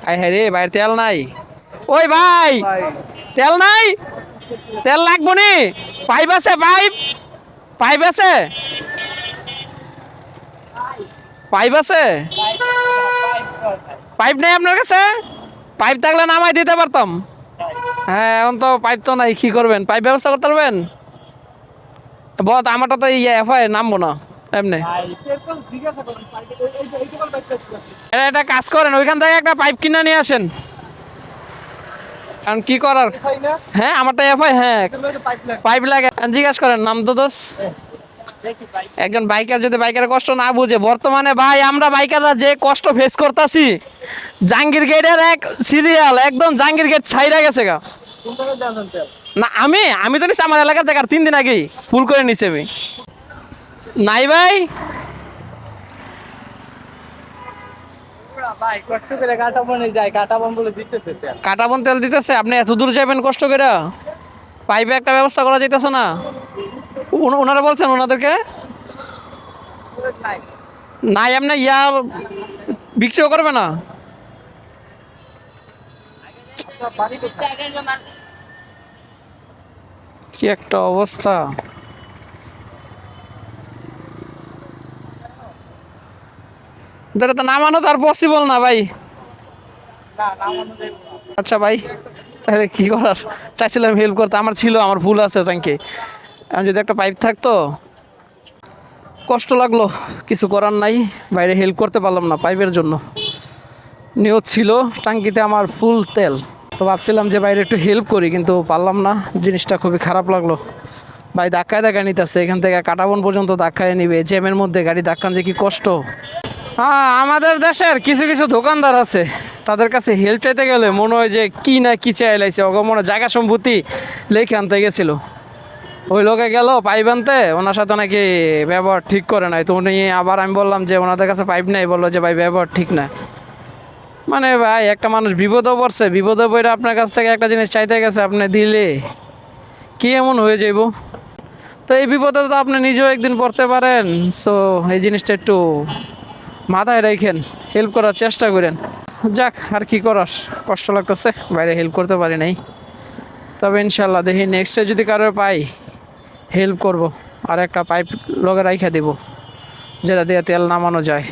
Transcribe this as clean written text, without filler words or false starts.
আয় হ্যাঁ রে ভাই, তেল নাই। ওই ভাই, তেল নাই, তেল লাগবো নি? পাইপ আছে? পাইপ পাইপ আছে? পাইপ আছে? পাইপ নেই আপনার কাছে? পাইপ থাকলে নামাই দিতে পারতাম। হ্যাঁ, এখন তো পাইপ তো নাই, কি করবেন? পাইপ ব্যবস্থা করতে পারবেন? বল, আমারটা তো ইয়ে এফআই নামবো না এমনি। এটা কাজ করেন, ওইখান থেকে একটা পাইপ কিনে নিয়ে আসেন। কারণ কি করার। হ্যাঁ, আমারটা এফআই। হ্যাঁ, পাইপ লাগে। জিজ্ঞাসা করেন নাম তো দোষ। একজন বাইকার যদি বাইকারের কষ্ট না বুঝে, বর্তমানে ভাই আমরা বাইকাররা যে কষ্ট ফেস করতেছি, জাহাঙ্গীর গেটের এক সিরিয়াল একদম জাহাঙ্গীর গেট ছাইরা গেছে গা। না, আমি আমি তো নিচ্ছি আমার এলাকার থেকে, 3 দিন আগেই ফুল করে নিছি আমি। নাই ভাই, কাটাবন তেল দিতেছে, আপনি এত দূর যাবেন কষ্ট করে? পাইপে একটা ব্যবস্থা করা যাইতেছে না? ওনারা বলছেন ওনাদেরকে নাই, আপনি ইয়া বিক্রিও করবে না? কি একটা অবস্থা! এটা তো নামানো তো আর পসিবল না ভাই। আচ্ছা ভাই, তাহলে কি করার, চাইছিলাম হেল্প করতে, আমার ছিল, আমার ভুল আছে ট্যাঙ্কে। আমি যদি একটা পাইপ থাকতো। কষ্ট লাগলো, কিছু করার নাই। বাইরে হেল্প করতে পারলাম না পাইপের জন্য। নিয়ত ছিল টাঙ্কিতে আমার ফুল তেল, তো ভাবছিলাম যে বাইরে একটু হেল্প করি, কিন্তু পারলাম না। জিনিসটা খুবই খারাপ লাগলো। ভাই ধাক্কায় ধাক্কায় নিতেছে, এখান থেকে কাটাবন পর্যন্ত ধাক্কায় নিবে, জ্যামের মধ্যে গাড়ি ধাক্কান যে কি কষ্ট। হ্যাঁ, আমাদের দেশের কিছু কিছু দোকানদার আছে, তাদের কাছে হেল্প চাইতে গেলে মনে হয় যে কি না কি চাই লাইছে, ওগো মনে জায়গা সম্পত্তি লেখে আনতে গেছিল। ওই লোকে গেল পাইপ আনতে, ওনার সাথে নাকি ব্যবহার ঠিক করে নাই। তো উনি আবার, আমি বললাম যে ওনাদের কাছে পাইপ নেই, বললো যে ভাই ব্যবহার ঠিক না। মানে ভাই, একটা মানুষ বিপদে পড়ছে, বিপদে পড়ে আপনার কাছ থেকে একটা জিনিস চাইতে গেছে, আপনি দিলে কি এমন হয়ে যাইব? তো এই বিপদে তো আপনি নিজেও একদিন পড়তে পারেন। সো এই জিনিসটা একটু মাথায় রাখেন, হেল্প করার চেষ্টা করেন। যাক, আর কি করার, কষ্ট লাগতেছে, বাইরে হেল্প করতে পারি নাই। তবে ইনশাল্লাহ দেখি নেক্সটে যদি কারোর পাই হেল্প করব, আর একটা পাইপ লগে রাইখা দেব, যেটা দিয়ে তেল নামানো যায়।